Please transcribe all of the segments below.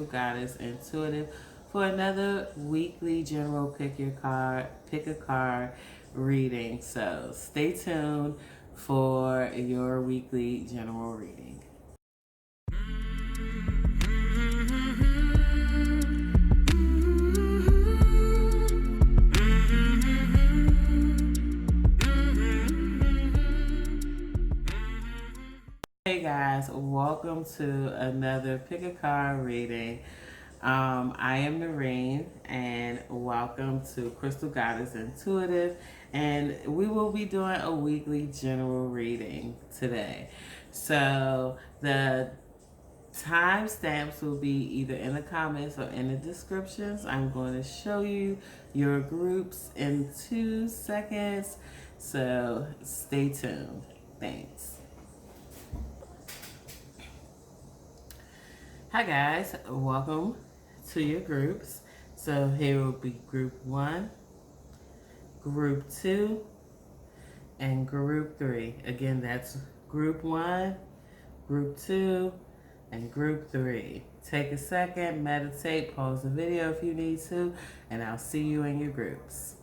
Goddess Intuitive for another weekly general pick a card reading. So stay tuned for your weekly general reading. Hey guys, welcome to another pick a card reading. I am Nerine, and welcome to Crystal Goddess Intuitive, and we will be doing a weekly general reading today. So the timestamps will be either in the comments or in the descriptions. I'm going to show you your groups in 2 seconds, so stay tuned. Thanks. Hi guys, welcome to your groups. So here will be group 1, group 2, and group 3. Again, that's group 1, group 2, and group 3. Take a second, meditate, pause the video if you need to, and I'll see you in your groups.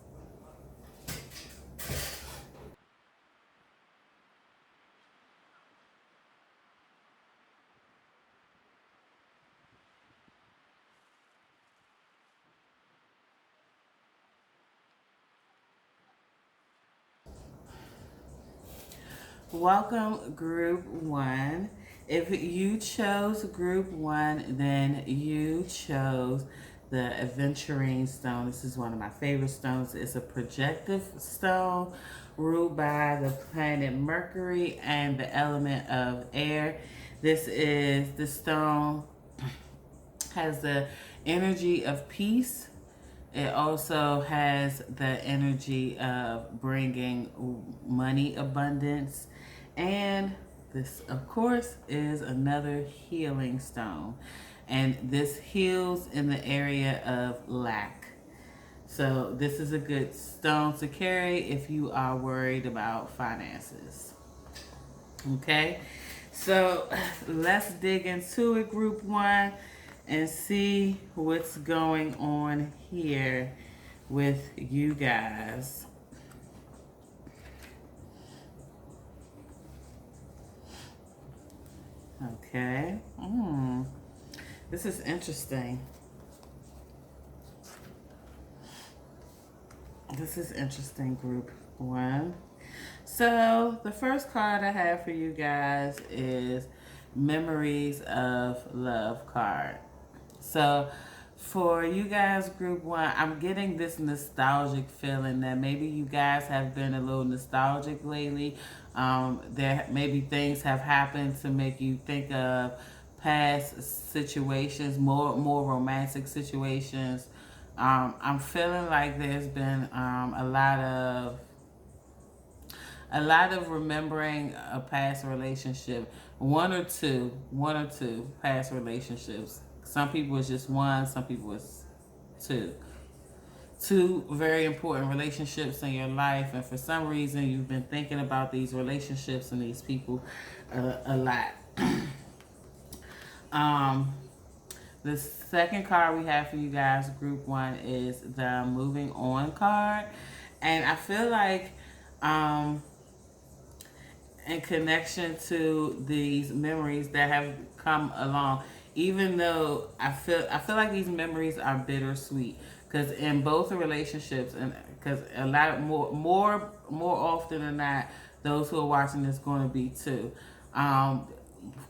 Welcome, group 1. If you chose group 1, then you chose the Aventurine stone. This is one of my favorite stones. It's a projective stone ruled by the planet Mercury and the element of air. The stone has the energy of peace. It also has the energy of bringing money abundance. And this, of course, is another healing stone. And this heals in the area of lack. So this is a good stone to carry if you are worried about finances. Okay, so let's dig into it, group 1, and see what's going on here with you guys. Okay. This is interesting. This is interesting, group 1. So the first card I have for you guys is Memories of Love card. So for you guys, group 1, I'm getting this nostalgic feeling that maybe you guys have been a little nostalgic lately. There maybe things have happened to make you think of past situations, more romantic situations. I'm feeling like there's been a lot of remembering a past relationship, one or two past relationships. Some people it's just one, some people it's two very important relationships in your life, and for some reason you've been thinking about these relationships and these people a lot. The second card we have for you guys, group 1, is the Moving On card. And I feel like in connection to these memories that have come along, even though I feel like these memories are bittersweet, because in both the relationships, and because a lot more often than not, those who are watching this going to be too.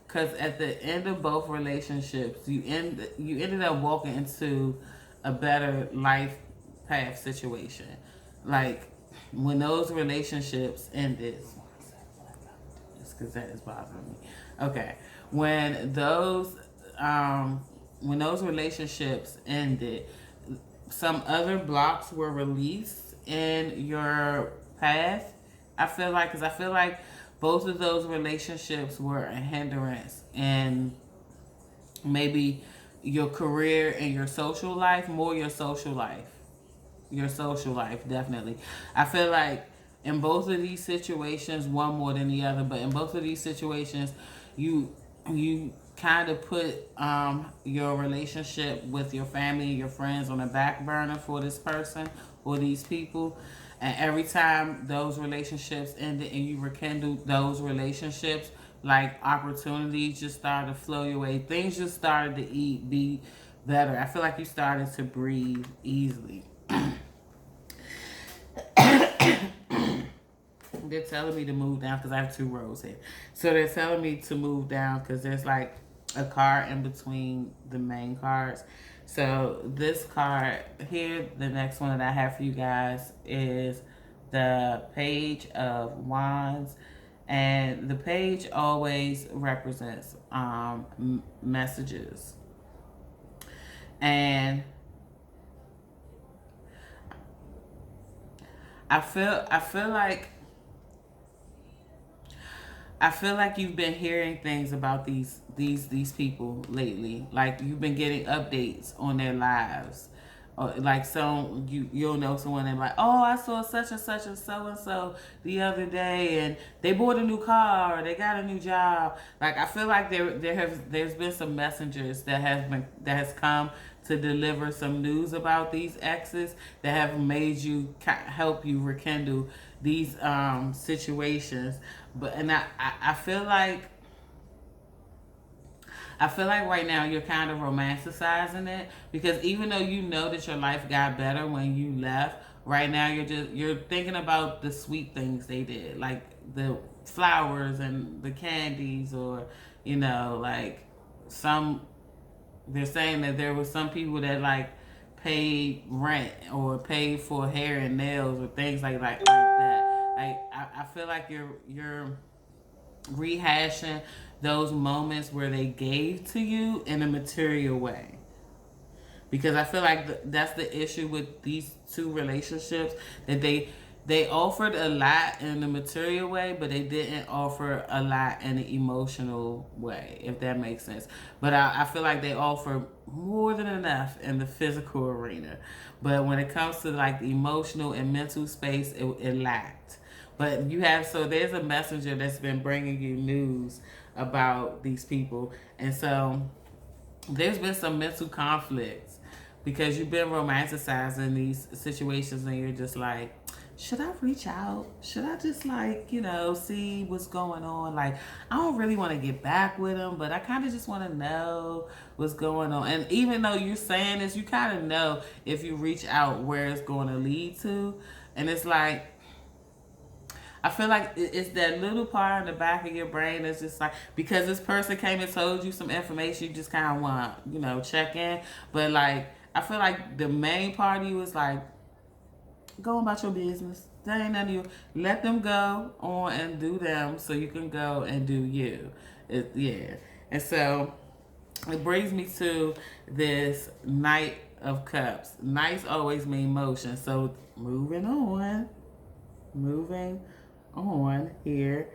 Because at the end of both relationships, you ended up walking into a better life path situation. Like when those relationships ended, just because that is bothering me. Okay, when those relationships ended, some other blocks were released in your path. I feel like both of those relationships were a hindrance in maybe your career and your social life, more your social life. Your social life, definitely. I feel like in both of these situations, one more than the other, but in both of these situations, you kind of put your relationship with your family and your friends on the back burner for this person or these people. And every time those relationships ended and you rekindled those relationships, like opportunities just started to flow your way. Things just started to be better. I feel like you started to breathe easily. They're telling me to move down because I have two rows here. So they're telling me to move down because there's like a card in between the main cards. So this card here, the next one that I have for you guys is the Page of Wands. And the page always represents messages. And I feel like you've been hearing things about these people lately. Like you've been getting updates on their lives. Or like you'll know someone and like, oh, I saw such and such and so the other day, and they bought a new car or they got a new job. Like I feel like there's been some messengers that has come to deliver some news about these exes that have made you help you rekindle these situations. But and I feel like right now you're kind of romanticizing it because even though you know that your life got better when you left, right now you're thinking about the sweet things they did, like the flowers and the candies, or like they're saying that there were some people that like paid rent or paid for hair and nails or things like that. Like I feel like you're rehashing those moments where they gave to you in a material way. Because I feel like that's the issue with these two relationships, that they offered a lot in the material way, but they didn't offer a lot in the emotional way, if that makes sense. But I feel like they offer more than enough in the physical arena. But when it comes to like the emotional and mental space, it lacked. But there's a messenger that's been bringing you news about these people. And so there's been some mental conflicts because you've been romanticizing these situations and you're just like, should I reach out? Should I just see what's going on? Like, I don't really want to get back with them, but I kind of just want to know what's going on. And even though you're saying this, you kind of know if you reach out where it's going to lead to. And it's like, I feel like it's that little part in the back of your brain that's just like, because this person came and told you some information, you just kind of want, check in. But like, I feel like the main part of you is like, go about your business. That ain't none of you. Let them go on and do them so you can go and do you. Yeah. And so it brings me to this Knight of Cups. Knights always mean motion. So moving on here.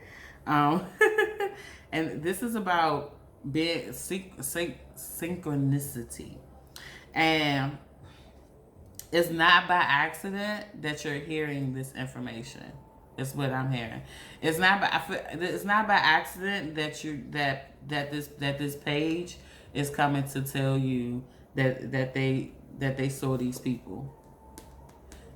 And this is about being synchronicity. And it's not by accident that you're hearing this information. It's what I'm hearing. It's not by accident that this page is coming to tell you that they saw these people.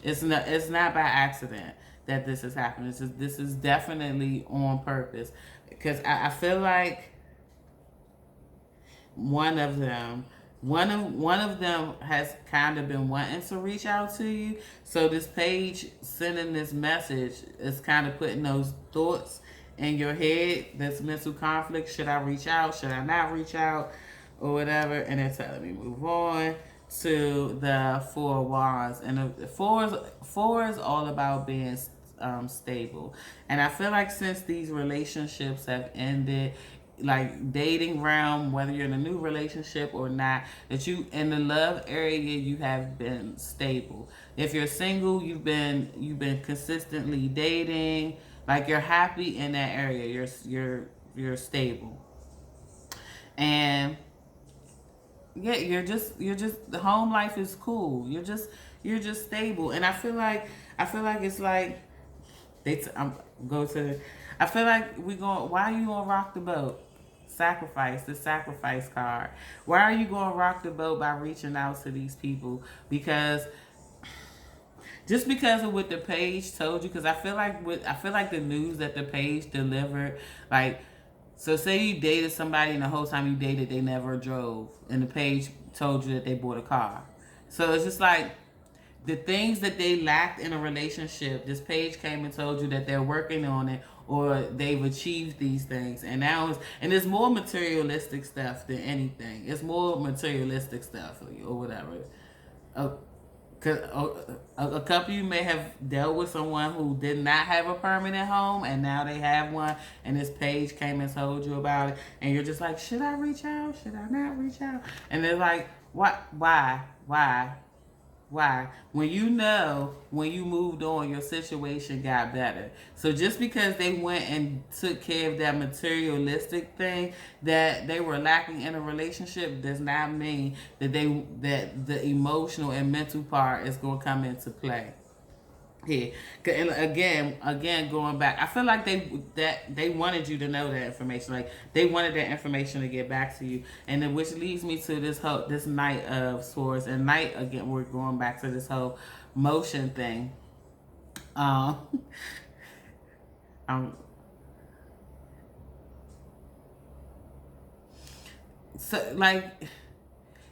It's not by accident that this is happening. This is definitely on purpose, because I feel like one of them has kind of been wanting to reach out to you. So this page sending this message is kind of putting those thoughts in your head. This mental conflict: should I reach out? Should I not reach out? Or whatever. And they're telling me move on to the Four of Wands. And the four is all about being stable. And I feel like since these relationships have ended, like dating realm, whether you're in a new relationship or not, that you in the love area you have been stable. If you're single, you've been consistently dating, like you're happy in that area. You're stable. And yeah, you're just the home life is cool. You're just stable. And I feel like it's like I feel like why are you gonna rock the boat? sacrifice, the sacrifice card. Why are you going to rock the boat by reaching out to these people? Because just because of what the page told you, because I feel like the news that the page delivered, like, so say you dated somebody and the whole time you dated they never drove, and the page told you that they bought a car. So it's just like the things that they lacked in a relationship, this page came and told you that they're working on it, or they've achieved these things. And now it's more materialistic stuff than anything. It's more materialistic stuff or whatever. Uh, Cause a couple of you may have dealt with someone who did not have a permanent home, and now they have one, and this page came and told you about it, and you're just like, should I reach out? Should I not reach out? And they're like, what? Why? Why? When you know when you moved on, your situation got better. So just because they went and took care of that materialistic thing that they were lacking in a relationship does not mean that the emotional and mental part is going to come into play. Yeah, and again, going back, I feel like they wanted you to know that information. Like they wanted that information to get back to you, and then which leads me to this Knight of Swords, and Knight again. We're going back to this whole motion thing. Um, um so like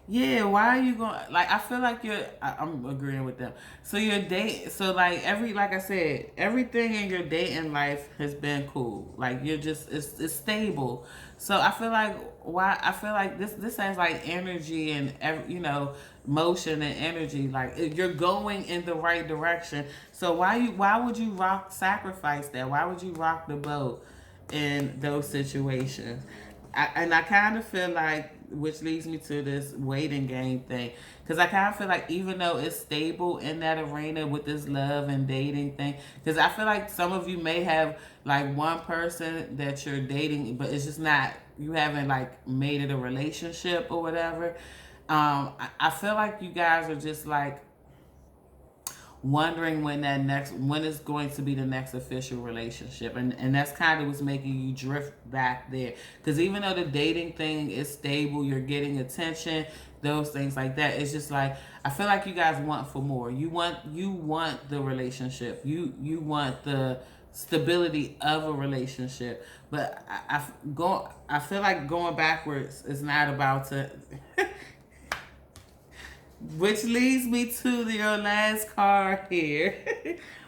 yeah, why are you going? Like, I feel like I'm agreeing with them. So your date, so like like I said, everything in your dating life has been cool. Like you're just, it's stable. So I feel like I feel like this has like energy and motion and energy. Like you're going in the right direction. So why would you sacrifice that? Why would you rock the boat in those situations? And I kind of feel like, which leads me to this waiting game thing, because I kind of feel like even though it's stable in that arena with this love and dating thing, because I feel like some of you may have like one person that you're dating, but it's just not, you haven't like made it a relationship or whatever. I feel like you guys are just like wondering when is going to be the next official relationship, and that's kind of what's making you drift back there, because even though the dating thing is stable, you're getting attention, those things like that, it's just like I feel like you guys want for more. You want the relationship, you want the stability of a relationship, but I feel like going backwards is not about to which leads me to your last card here,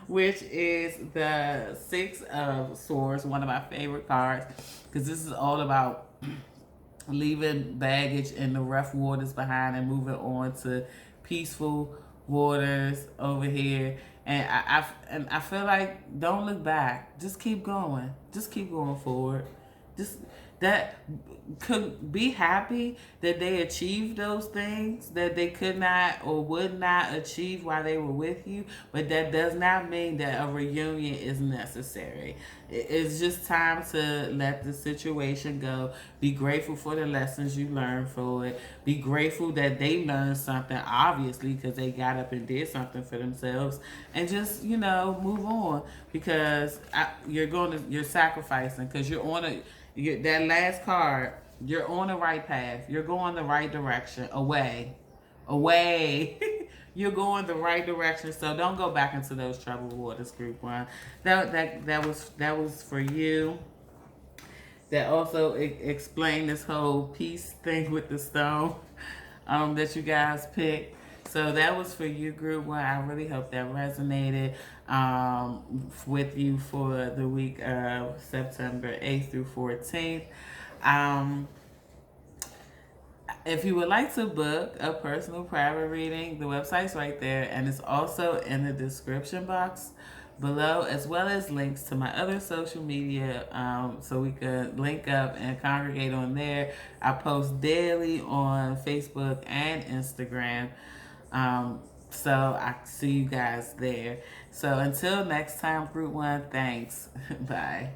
which is the Six of Swords, one of my favorite cards, because this is all about leaving baggage in the rough waters behind and moving on to peaceful waters over here. And I feel like don't look back. Just keep going. Just keep going forward. Just that could be happy that they achieved those things that they could not or would not achieve while they were with you, but that does not mean that a reunion is necessary. It's just time to let the situation go. Be grateful for the lessons you learned for it. Be grateful that they learned something, obviously, because they got up and did something for themselves, and just move on, because you're sacrificing, because that last card, you're on the right path. You're going the right direction. Away. You're going the right direction. So don't go back into those troubled waters, group one. That was for you. That also explained this whole peace thing with the stone that you guys picked. So that was for you, group one. I really hope that resonated with you for the week of September 8th through 14th. If you would like to book a personal private reading, the website's right there, and it's also in the description box below, as well as links to my other social media, so we could link up and congregate on there. I post daily on Facebook and Instagram, so I see you guys there. So until next time, group one, thanks. Bye.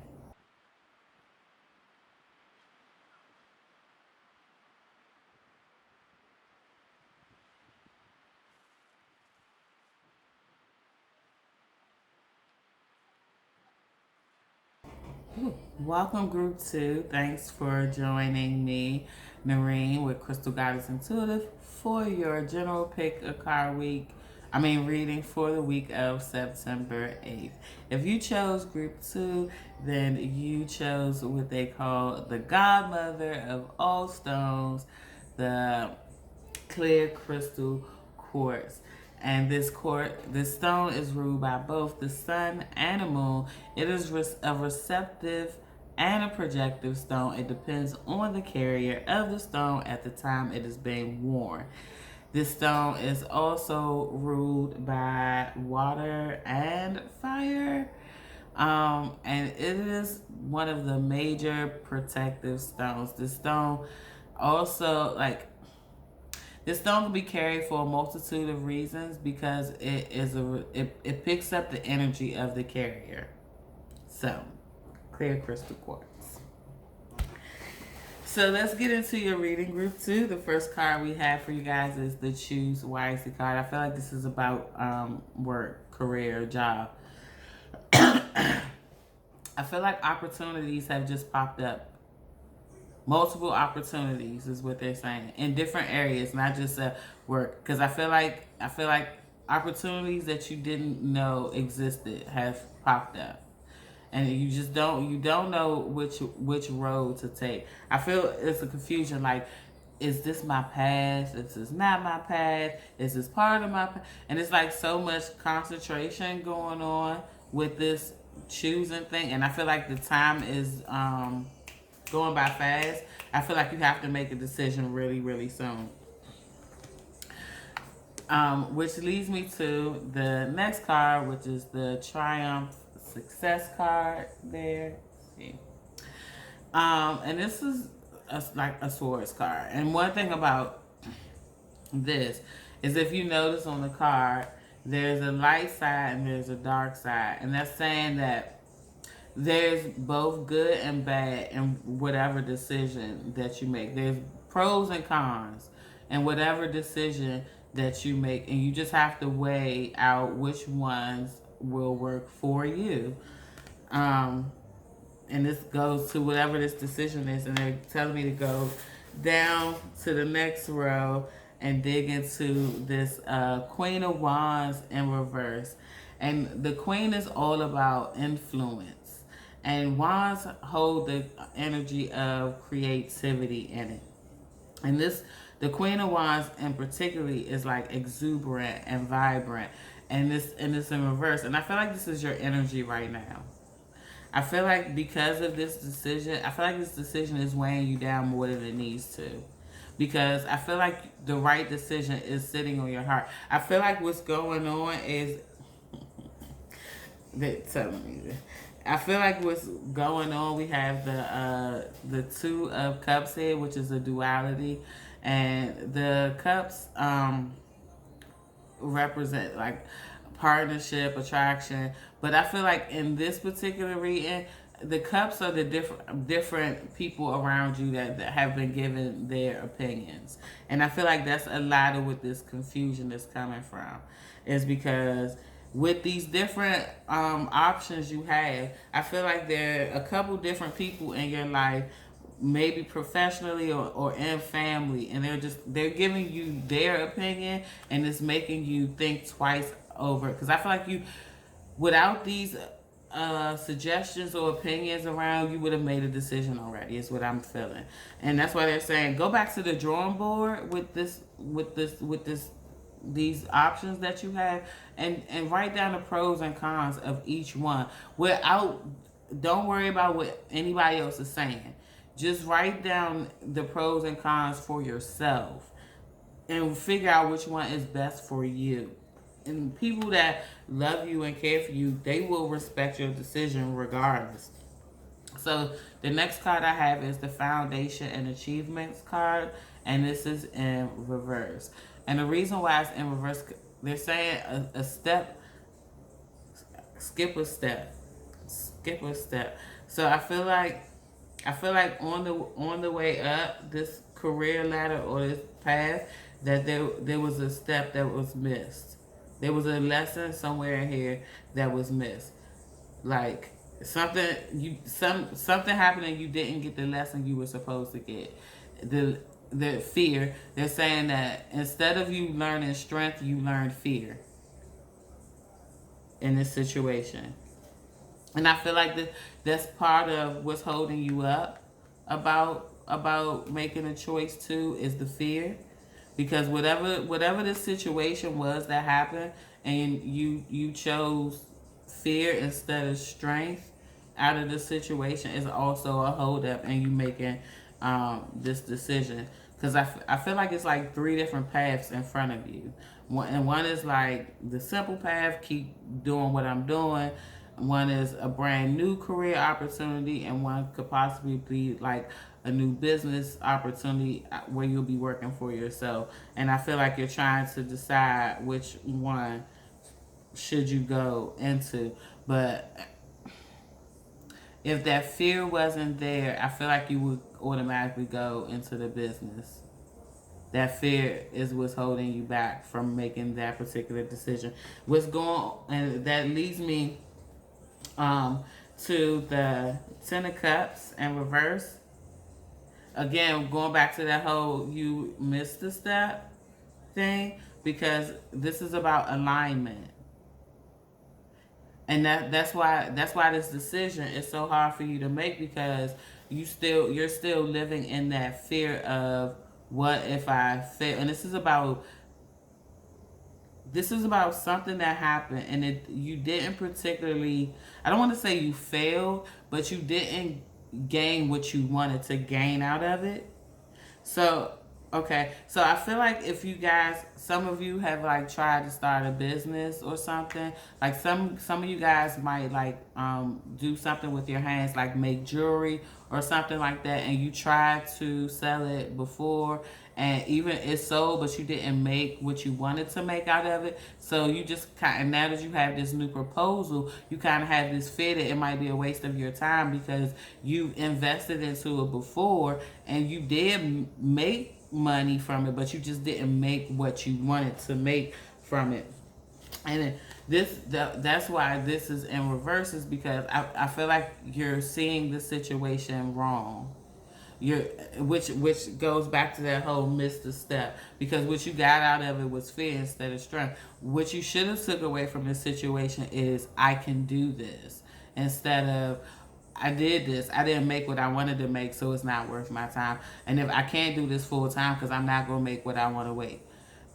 Welcome, Group 2. Thanks for joining me, Nerine, with Crystal Goddess Intuitive for your general pick a card week. Reading for the week of September 8th. If you chose Group 2, then you chose what they call the godmother of all stones, the clear crystal quartz. And this stone is ruled by both the sun and the moon. It is a receptive and a projective stone. It depends on the carrier of the stone at the time it is being worn. This stone is also ruled by water and fire. And it is one of the major protective stones. This stone also, this stone can be carried for a multitude of reasons because it picks up the energy of the carrier. So, clear crystal quartz. So let's get into your reading, Group 2. The first card we have for you guys is the Choose Wisely card. I feel like this is about work, career, job. I feel like opportunities have just popped up. Multiple opportunities is what they're saying in different areas, not just work. Because I feel like opportunities that you didn't know existed have popped up, and you don't know which road to take. I feel it's a confusion. Like, is this my path? Is this not my path? Is this part of my path? And it's like so much concentration going on with this choosing thing, and I feel like the time is going by fast. I feel like you have to make a decision really, really soon. Which leads me to the next card, which is the Triumph Success card there. See. And this is like a swords card. And one thing about this is, if you notice on the card, there's a light side and there's a dark side. And that's saying that there's both good and bad in whatever decision that you make. There's pros and cons in whatever decision that you make, and you just have to weigh out which ones will work for you. And this goes to whatever this decision is, and they're telling me to go down to the next row and dig into this Queen of Wands in reverse. And the Queen is all about influence. And wands hold the energy of creativity in it. And the Queen of Wands in particularly is like exuberant and vibrant. And this in reverse. And I feel like this is your energy right now. I feel like because of this decision, I feel like this decision is weighing you down more than it needs to. Because I feel like the right decision is sitting on your heart. I feel like what's going on is I feel like what's going on, we have the Two of Cups here, which is a duality, and the cups represent like partnership, attraction. But I feel like in this particular reading, the cups are the different people around you that have been given their opinions, and I feel like that's a lot of what this confusion is coming from, is because with these different options you have, I feel like there are a couple different people in your life, maybe professionally or in family, and they're giving you their opinion, and it's making you think twice over. Because I feel like without these suggestions or opinions around, you would have made a decision already, is what I'm feeling. And that's why they're saying go back to the drawing board with these options that you have, and write down the pros and cons of each one. Don't worry about what anybody else is saying. Just write down the pros and cons for yourself and figure out which one is best for you. And people that love you and care for you, they will respect your decision regardless. So the next card I have is the Foundation and Achievements card, and this is in reverse. And the reason why it's in reverse, they're saying a step, skip a step. So I feel like on the way up this career ladder or this path, that there was a step that was missed. There was a lesson somewhere in here that was missed. Like, Something happened and you didn't get the lesson you were supposed to get. The fear. They're saying that instead of you learning strength, you learned fear in this situation. And I feel like that's part of what's holding you up about making a choice too, is the fear. Because whatever the situation was that happened, and you chose fear instead of strength out of the situation, is also a holdup, and you making this decision. Because I feel like it's like three different paths in front of you. One is like the simple path, keep doing what I'm doing. One is a brand new career opportunity, and one could possibly be like a new business opportunity where you'll be working for yourself. And I feel like you're trying to decide which one should you go into. But if that fear wasn't there, I feel like you would automatically go into the business. That fear is what's holding you back from making that particular decision. And that leads me to the Ten of Cups in reverse. Again, going back to that whole you missed a step thing, because this is about alignment. And that's why this decision is so hard for you to make, because you're still living in that fear of what if I fail. And this is about something that happened, and you didn't particularly, I don't want to say you failed, but you didn't gain what you wanted to gain out of it. So I feel like if you guys, some of you have like tried to start a business or something, like some of you guys might like do something with your hands, like make jewelry or something like that, and you tried to sell it before, and even it sold, but you didn't make what you wanted to make out of it. So you just kind of, now that you have this new proposal, you kind of have this fear that it might be a waste of your time, because you've invested into it before and you did make money from it, but you just didn't make what you wanted to make from it. And that's why this is in reverse, is because I feel like you're seeing the situation wrong. Which goes back to that whole missed a step, because what you got out of it was fear instead of strength. What you should have took away from this situation is, I can do this, instead of, I did this, I didn't make what I wanted to make, so it's not worth my time. And if I can't do this full time, because I'm not gonna make what I want to wait.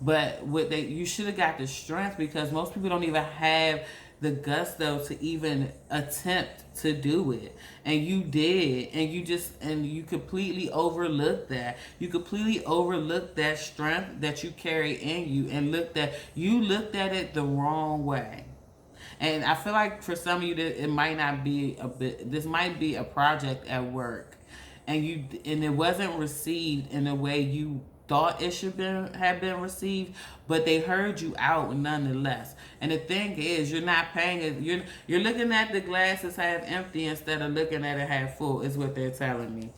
But you should have got the strength, because most people don't even have the gusto to even attempt to do it, and you did, and you completely overlooked that. You completely overlooked that strength that you carry in you, and you looked at it the wrong way. And I feel like for some of you, that it might not be this might be a project at work, and it wasn't received in the way you thought it should have been received, but they heard you out nonetheless. And the thing is, you're not paying it. You're looking at the glass as half empty instead of looking at it half full, is what they're telling me.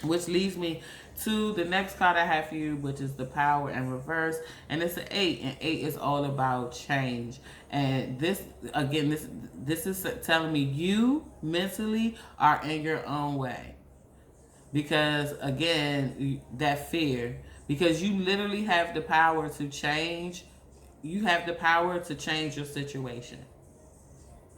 Which leads me to the next card I have for you, which is the Power in reverse, and it's an 8, and 8 is all about change. And this is telling me you mentally are in your own way, because again, that fear, because you literally have the power to change. You have the power to change your situation,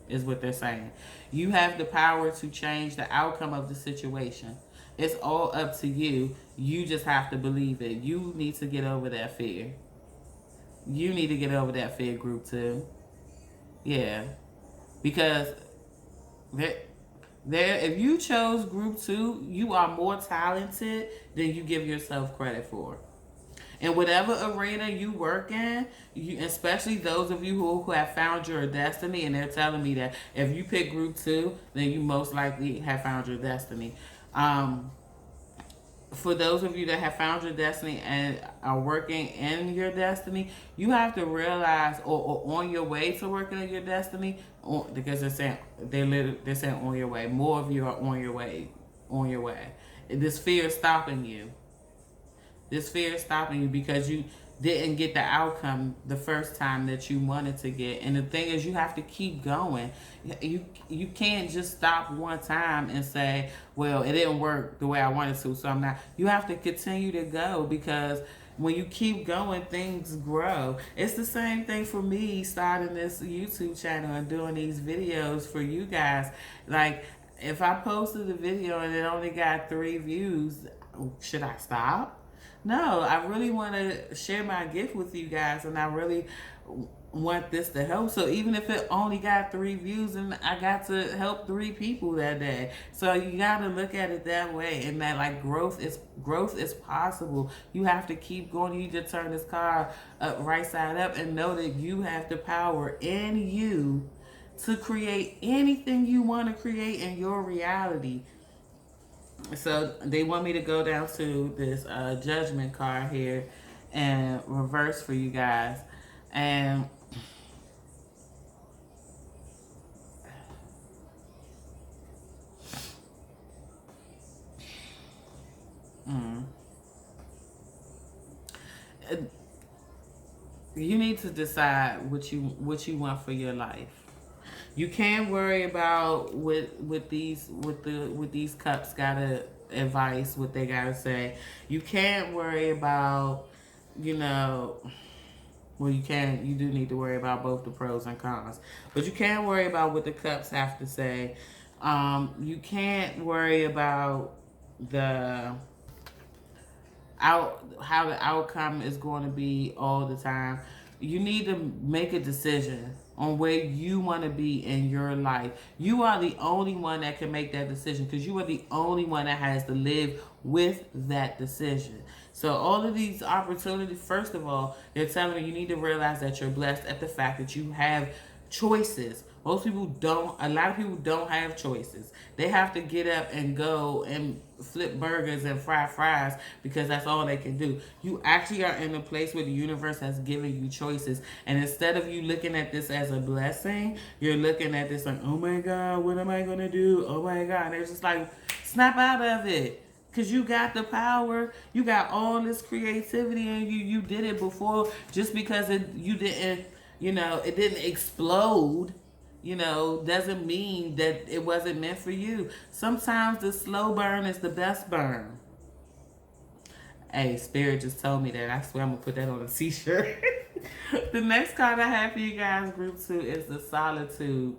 is what they're saying. You have the power to change the outcome of the situation. It's all up to you. You just have to believe it. You need to get over that fear. You need to get over that fear, group 2. Yeah. Because if you chose group 2, you are more talented than you give yourself credit for. In whatever arena you work in, especially those of you who have found your destiny, and they're telling me that if you pick group 2, then you most likely have found your destiny. For those of you that have found your destiny and are working in your destiny, you have to realize, or on your way to working in your destiny, because they're saying on your way. More of you are on your way. This fear is stopping you. This fear is stopping you because didn't get the outcome the first time that you wanted to get. And the thing is, you have to keep going. You can't just stop one time and say, well, it didn't work the way I wanted to, so I'm not. You have to continue to go, because when you keep going, things grow. It's the same thing for me starting this YouTube channel and doing these videos for you guys. Like, if I posted a video and it only got 3 views, should I stop? No, I really want to share my gift with you guys, and I really want this to help. So even if it only got 3 views, and I got to help 3 people that day, so you got to look at it that way, and that like growth is possible. You have to keep going. You need to turn this car right side up and know that you have the power in you to create anything you want to create in your reality. So they want me to go down to this judgment card here and reverse for you guys. And you need to decide what you want for your life. You can't worry about with these cups gotta advice, what they gotta say. You can't worry about, well, you can. You do need to worry about both the pros and cons, but you can't worry about what the cups have to say. You can't worry about the how the outcome is going to be all the time. You need to make a decision on where you want to be in your life. You are the only one that can make that decision, because you are the only one that has to live with that decision. So all of these opportunities, first of all, they're telling you need to realize that you're blessed at the fact that you have choices. Most people don't. A lot of people don't have choices. They have to get up and go and flip burgers and fry fries because that's all they can do. You actually are in a place where the universe has given you choices. And instead of you looking at this as a blessing, you're looking at this like, oh my God, what am I going to do? Oh my God. And it's just like, snap out of it. Because you got the power. You got all this creativity in you. You did it before. Just because it didn't explode, doesn't mean that it wasn't meant for you. Sometimes the slow burn is the best burn. Hey, Spirit just told me that. I swear I'm going to put that on a t-shirt. The next card I have for you guys, group 2, is the Solitude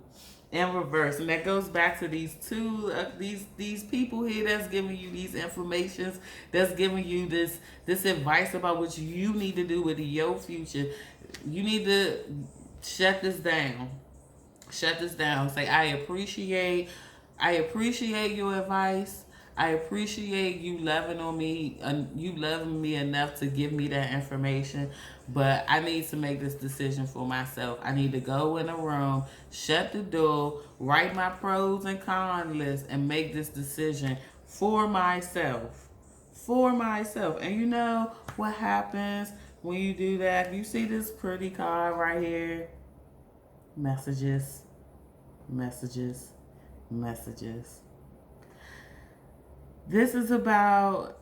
in reverse. And that goes back to these two, these people here that's giving you these informations, that's giving you this advice about what you need to do with your future. You need to shut this down. Shut this down. Say, I appreciate your advice. I appreciate you loving on me, you loving me enough to give me that information, but I need to make this decision for myself. I need to go in a room, shut the door, write my pros and cons list, and make this decision for myself. For myself. And you know what happens when you do that? You see this pretty card right here? Messages, messages, messages. This is about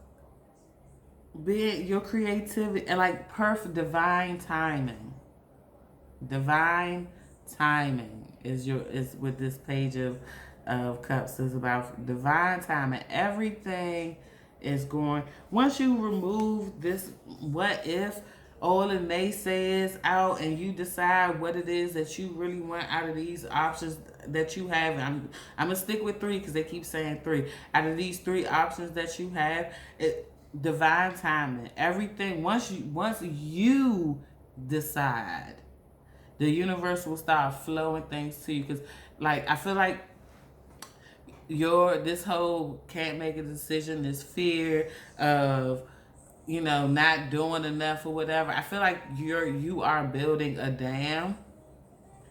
being your creativity and like perfect divine timing. Divine timing is what this page of cups is about. Divine timing. Everything is going. Once you remove this what if, all the naysayers out, and you decide what it is that you really want out of these options that you have. I'm gonna stick with 3 because they keep saying 3. Out of these 3 options that you have, divine timing. Everything once you decide, the universe will start flowing things to you. Because like I feel like this whole can't make a decision, this fear of not doing enough or whatever. I feel like you are building a dam,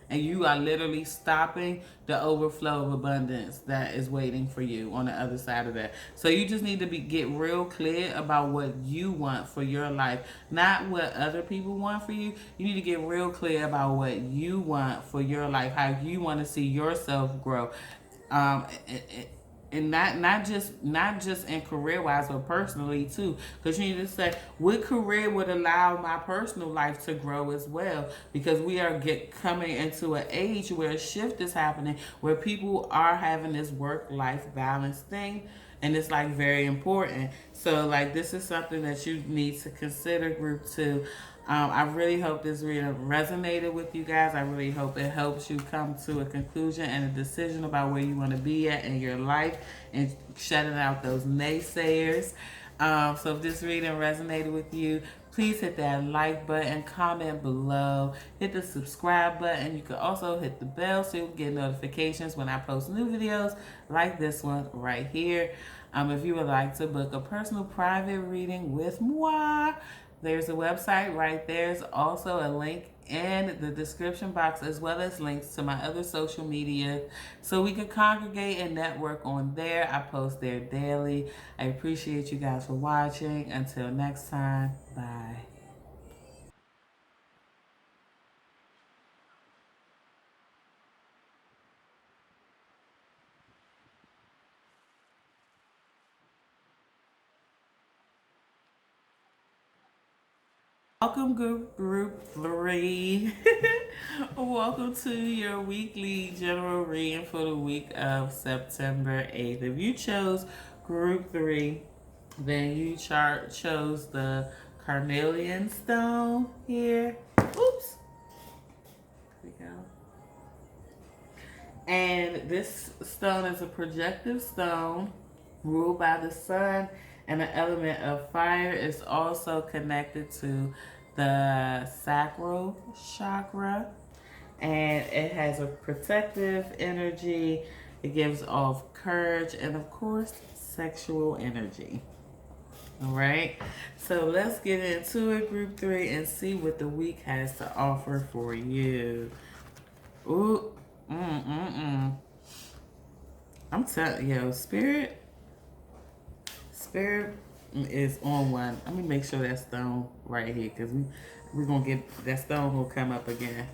and you are literally stopping the overflow of abundance that is waiting for you on the other side of that. So you just need to get real clear about what you want for your life, not what other people want for you. You need to get real clear about what you want for your life, how you want to see yourself grow. and not just in career wise, but personally too. Because you need to say what career would allow my personal life to grow as well. Because we are coming into an age where a shift is happening, where people are having this work life balance thing, and it's like very important. So like this is something that you need to consider, group two. I really hope this reading resonated with you guys. I really hope it helps you come to a conclusion and a decision about where you want to be at in your life and shutting out those naysayers. So if this reading resonated with you, please hit that like button, comment below, hit the subscribe button. You can also hit the bell so you'll get notifications when I post new videos like this one right here. If you would like to book a personal private reading with moi, there's a website right there. There's also a link in the description box, as well as links to my other social media, so we can congregate and network on there. I post there daily. I appreciate you guys for watching. Until next time, bye. Welcome, group three. Welcome to your weekly general reading for the week of September 8th. If you chose group three, then you chose the carnelian stone here. Oops. There we go. And this stone is a projective stone ruled by the sun and the element of fire. Is also connected to the sacral chakra, and it has a protective energy. It gives off courage and, of course, sexual energy. All right, so let's get into it, group three, and see what the week has to offer for you. Ooh, I'm telling you, Spirit is on one. Let me make sure that stone right here, because we're gonna get that stone will come up again.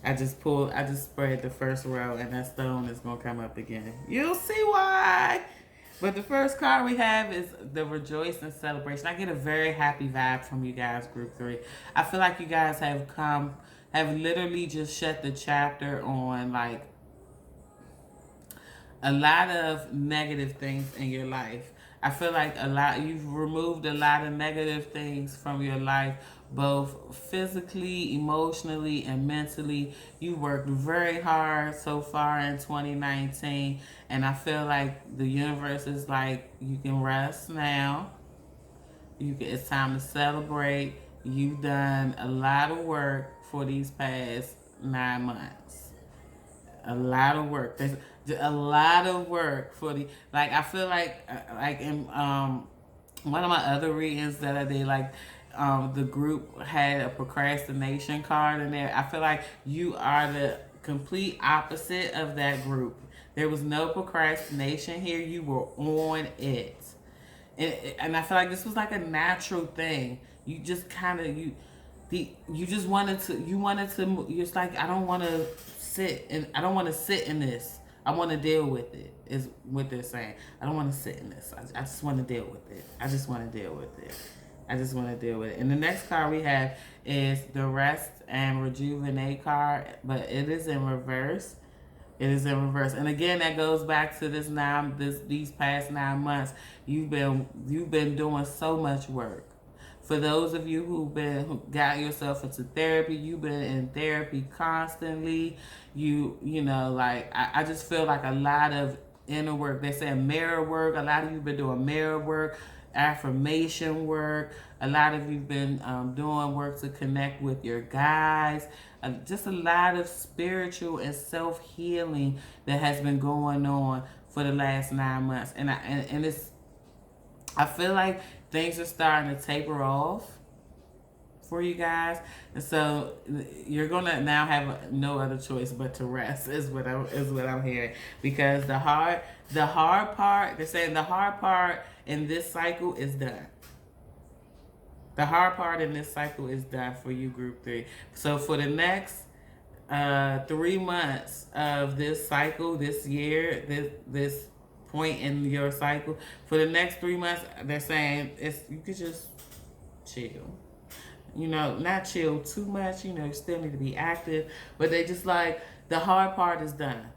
I just spread the first row, and that stone is gonna come up again. You'll see why. But the first card we have is the rejoice and celebration. I get a very happy vibe from you guys, group three. I feel like you guys have literally just shut the chapter on like a lot of negative things in your life. I feel like you've removed a lot of negative things from your life, both physically, emotionally, and mentally. You worked very hard so far in 2019, and I feel like the universe is like, you can rest now. It's time to celebrate. You've done a lot of work for these past 9 months. A lot of work. There's a lot of work for the, like, I feel like in one of my other readings that I did, like the group had a procrastination card in there. I feel like you are the complete opposite of that group. There was no procrastination here. You were on it. And I feel like this was like a natural thing. You just kind of you just wanted to you're just like, I don't want to sit in this. I want to deal with it, is what they're saying. I don't want to sit in this. I just want to deal with it. I just want to deal with it. I just want to deal with it. And the next card we have is the rest and rejuvenate card, but it is in reverse. It is in reverse, and again, that goes back to these past 9 months. You've been doing so much work. For those of you who got yourself into therapy, you've been in therapy constantly. You know, like I just feel like a lot of inner work. They say mirror work. A lot of you've been doing mirror work, affirmation work. A lot of you've been doing work to connect with your guides. Just a lot of spiritual and self-healing that has been going on for the last 9 months. And I feel like things are starting to taper off for you guys, and so you're gonna now have no other choice but to rest. Is what I'm hearing, because the hard part. They're saying the hard part in this cycle is done. The hard part in this cycle is done for you, group three. So for the next 3 months of this cycle, this year, this point in your cycle. For the next 3 months, they're saying you could just chill. Not chill too much. You still need to be active, but they just like the hard part is done.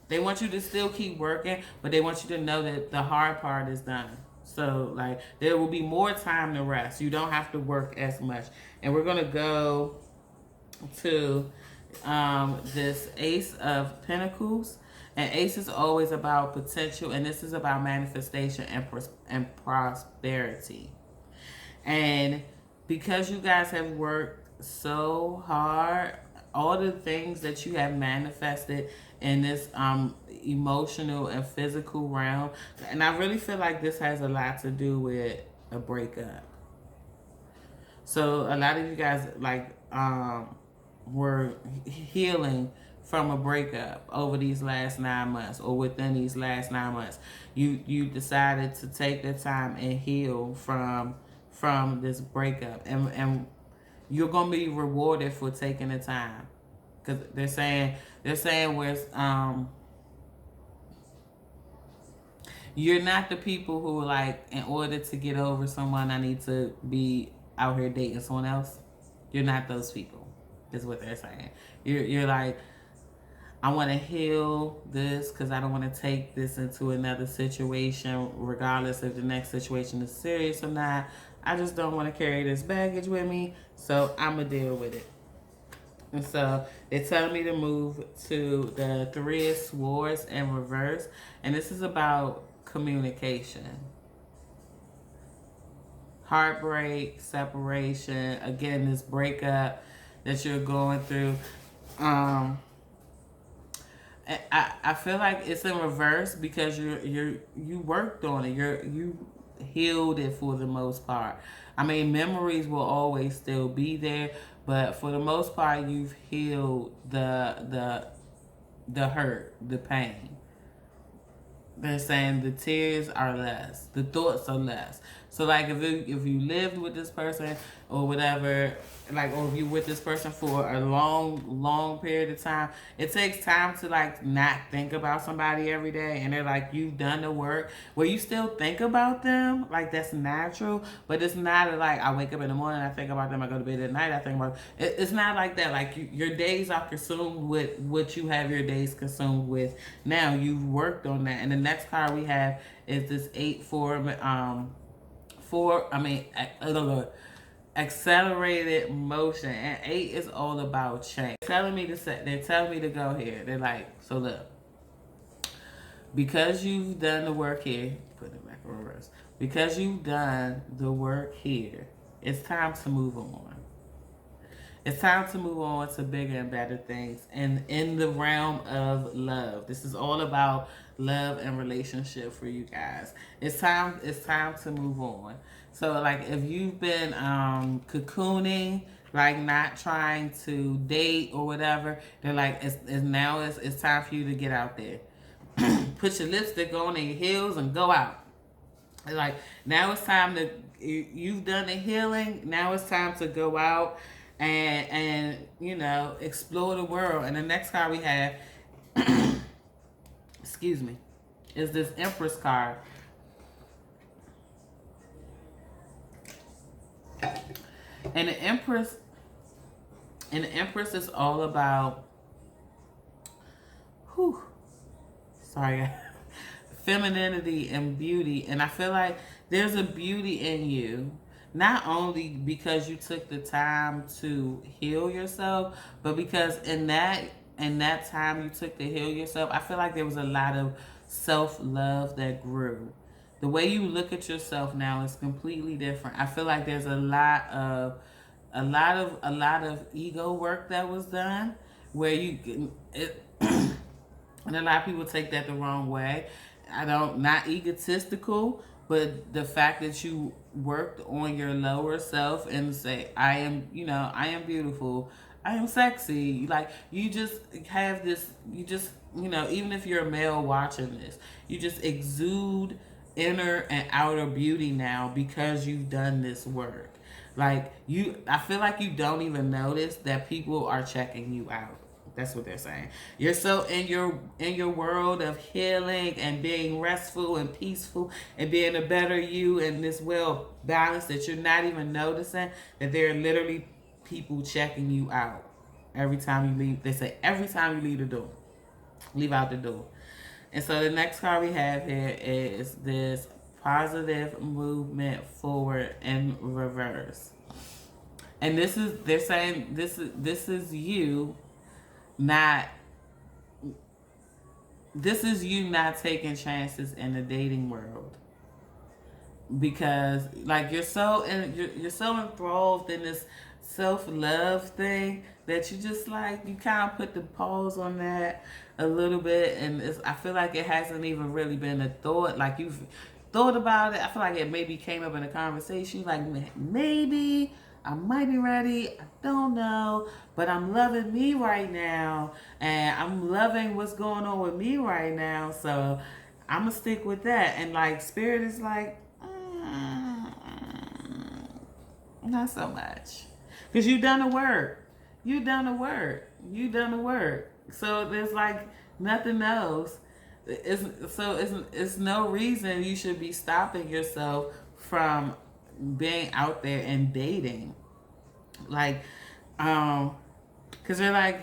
They want you to still keep working, but they want you to know that the hard part is done. So, like, there will be more time to rest. You don't have to work as much. And we're going to go to this Ace of Pentacles. And Ace is always about potential, and this is about manifestation and prosperity. And because you guys have worked so hard, all the things that you have manifested in this emotional and physical realm, and I really feel like this has a lot to do with a breakup. So a lot of you guys were healing from a breakup over these last 9 months, or within these last 9 months. You decided to take the time and heal from this breakup, and you're gonna be rewarded for taking the time, because they're saying where you're not the people who like, in order to get over someone, I need to be out here dating someone else. You're not those people, is what they're saying. You're like, I want to heal this because I don't want to take this into another situation, regardless if the next situation is serious or not. I just don't want to carry this baggage with me, so I'm going to deal with it. And so they're telling me to move to the Three of Swords in reverse. And this is about communication. Heartbreak, separation, again, this breakup that you're going through. I feel like it's in reverse because you worked on it. You healed it for the most part. I mean, memories will always still be there, but for the most part, you've healed the hurt, the pain. They're saying the tears are less, the thoughts are less. So like if you lived with this person or whatever, like, or if you with this person for a long period of time, it takes time to like not think about somebody every day, and they're like, you've done the work where you still think about them, like that's natural, but it's not like I wake up in the morning, I think about them, I go to bed at night, I think about it. It's not like that. Like your days are consumed with what you have your days consumed with. Now you've worked on that. And the next card we have is this 8-4 accelerated motion, and 8 is all about change. They're telling me to go here. They're like, so look, because you've done the work here, put it back in reverse. Because you've done the work here, it's time to move on. It's time to move on to bigger and better things, and in the realm of love. This is all about love and relationship for you guys. It's time to move on. So like if you've been cocooning, like not trying to date or whatever, they're like, it's time for you to get out there. Put your lipstick on and your heels and go out. It's like, now it's time you've done the healing, now it's time to go out and explore the world. And the next card we have excuse me, is this Empress card. And the Empress is all about femininity and beauty. And I feel like there's a beauty in you, not only because you took the time to heal yourself, but because in that time you took to heal yourself, I feel like there was a lot of self-love that grew. The way you look at yourself now is completely different. I feel like there's a lot of ego work that was done, where and a lot of people take that the wrong way. Not egotistical, but the fact that you worked on your lower self and say, I am beautiful, I am sexy. Like, you just have this, even if you're a male watching this, you just exude inner and outer beauty now because you've done this work. Like, I feel like you don't even notice that people are checking you out. That's what they're saying. You're so in your world of healing and being restful and peaceful and being a better you and this well balance that you're not even noticing that there are literally people checking you out every time you leave. They say every time you leave the door, leave out the door. And so the next card we have here is this positive movement forward in reverse. And this is, they're saying this is you not, this is you not taking chances in the dating world, because like you're so enthralled in this self-love thing that you just like, you kind of put the pause on that a little bit, and I feel like it hasn't even really been a thought. Like you've thought about it. I feel like it maybe came up in a conversation. Like maybe I might be ready. I don't know, but I'm loving me right now, and I'm loving what's going on with me right now. So I'm gonna stick with that. And like spirit is like, not so much, because you done the work. You done the work. You done the work. So there's like nothing else. It's no reason you should be stopping yourself from being out there and dating. Like, because they're like,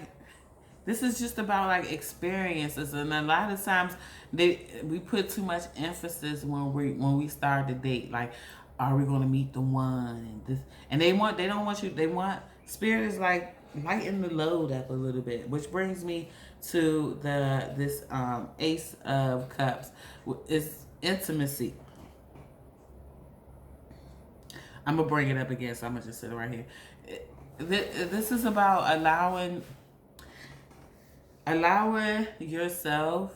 this is just about like experiences, and a lot of times we put too much emphasis when we start to date. Like, are we gonna meet the one? And this, and they don't want you. They want, spirit is like lighten the load up a little bit, which brings me to this Ace of Cups. It's intimacy. I'm gonna bring it up again, so I'm gonna just sit right here. This is about allowing yourself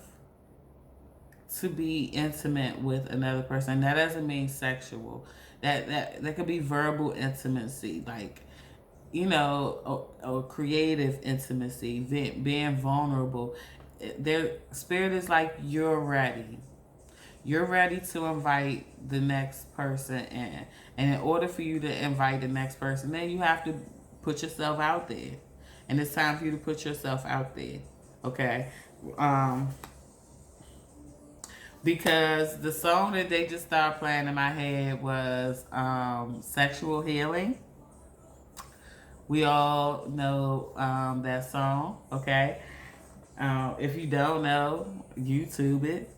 to be intimate with another person. That doesn't mean sexual. That could be verbal intimacy, like, you know, or creative intimacy, being vulnerable. Their spirit is like, you're ready. You're ready to invite the next person in. And in order for you to invite the next person, then you have to put yourself out there. And it's time for you to put yourself out there. Okay? Because the song that they just started playing in my head was Sexual Healing. We all know that song, okay? If you don't know, YouTube it.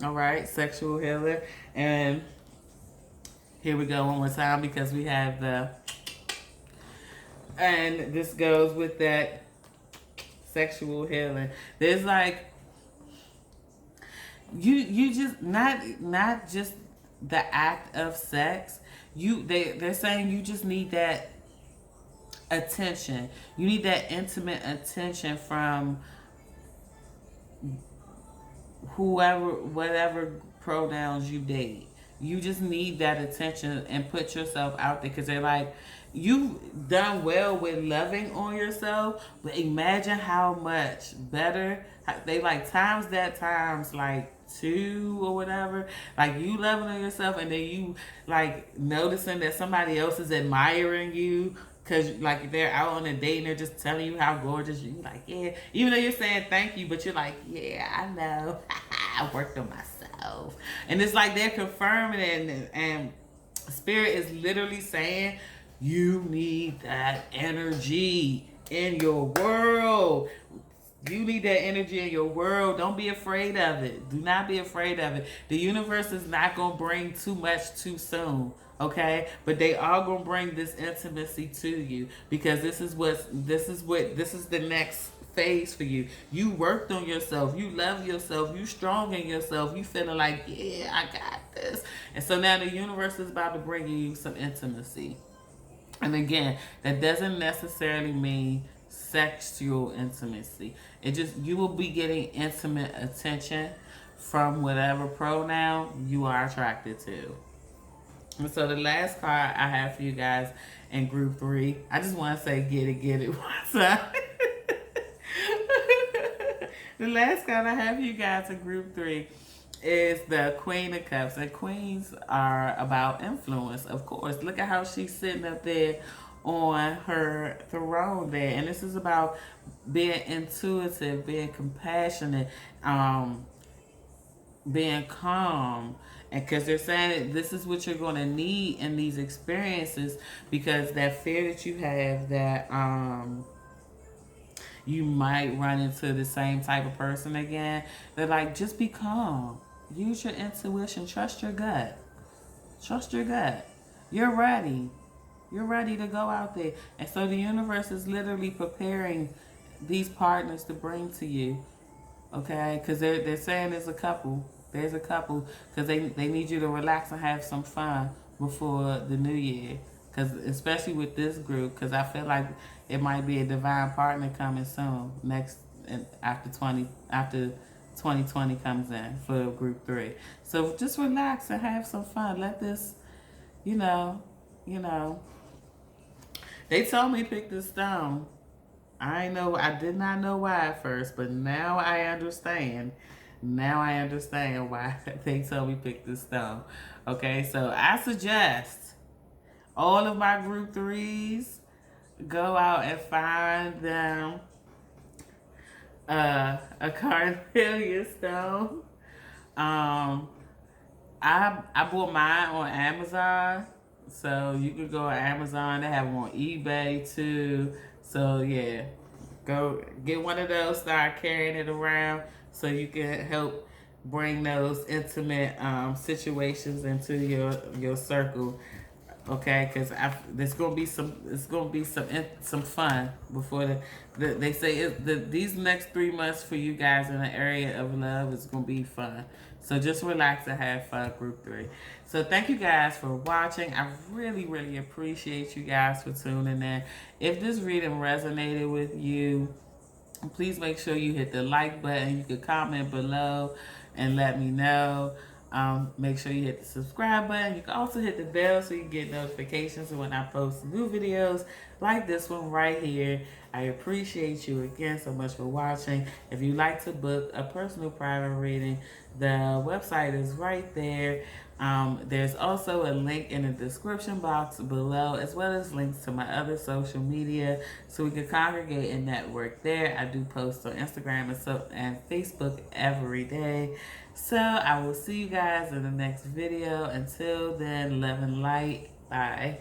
All right, Sexual Healing. And here we go one more time, because we have the, and this goes with that sexual healing. There's like, you just not just the act of sex. They're saying you just need that attention. You need that intimate attention from whoever, whatever pronouns you date. You just need that attention and put yourself out there, because they're like, you've done well with loving on yourself, but imagine how much better they like times like 2 or whatever. Like you loving on yourself, and then you like noticing that somebody else is admiring you, because like they're out on a date and they're just telling you how gorgeous you like, yeah, even though you're saying thank you, but you're like, yeah, I know. I worked on myself. And it's like they're confirming it, and spirit is literally saying, you need that energy in your world. You need that energy in your world. Don't be afraid of it. Do not be afraid of it. The universe is not going to bring too much too soon. Okay? But they are going to bring this intimacy to you, because this is the next phase for you. You worked on yourself. You love yourself. You strong in yourself. You feeling like, yeah, I got this. And so now the universe is about to bring you some intimacy. And again, that doesn't necessarily mean sexual intimacy. It just, you will be getting intimate attention from whatever pronoun you are attracted to. And so the last card I have for you guys in group 3, I just want to say get it one time. The last card I have for you guys in group 3 is the Queen of Cups. And queens are about influence, of course. Look at how she's sitting up there on her throne there. And this is about being intuitive, being compassionate, being calm. And because they're saying that this is what you're going to need in these experiences, because that fear that you have that you might run into the same type of person again. They're like, just be calm. Use your intuition. Trust your gut. Trust your gut. You're ready. You're ready to go out there. And so the universe is literally preparing these partners to bring to you. Okay? Because they're saying there's a couple. There's a couple. Because they need you to relax and have some fun before the new year. Because especially with this group, because I feel like it might be a divine partner coming soon. Next, after 2020 comes in for group 3. So just relax and have some fun. Let this, you know, you know. They told me pick this stone. I did not know why at first, but now I understand. Now I understand why they told me pick this stone. Okay, so I suggest all of my group 3s go out and find them a carnelian stone. I bought mine on Amazon, so you can go on Amazon. They have them on eBay too. So yeah, go get one of those. Start carrying it around so you can help bring those intimate situations into your circle. Okay, because there's gonna be some fun before they say these next 3 months for you guys in the area of love is gonna be fun. So just relax and have fun, group 3. So thank you guys for watching. I really appreciate you guys for tuning in. If this reading resonated with you, please make sure you hit the like button. You can comment below and let me know. Make sure you hit the subscribe button. You can also hit the bell so you get notifications when I post new videos like this one right here. I appreciate you again so much for watching. If you'd like to book a personal private reading, the website is right there. There's also a link in the description box below, as well as links to my other social media so we can congregate and network there. I do post on Instagram and Facebook every day. So I will see you guys in the next video. Until then, love and light. Bye.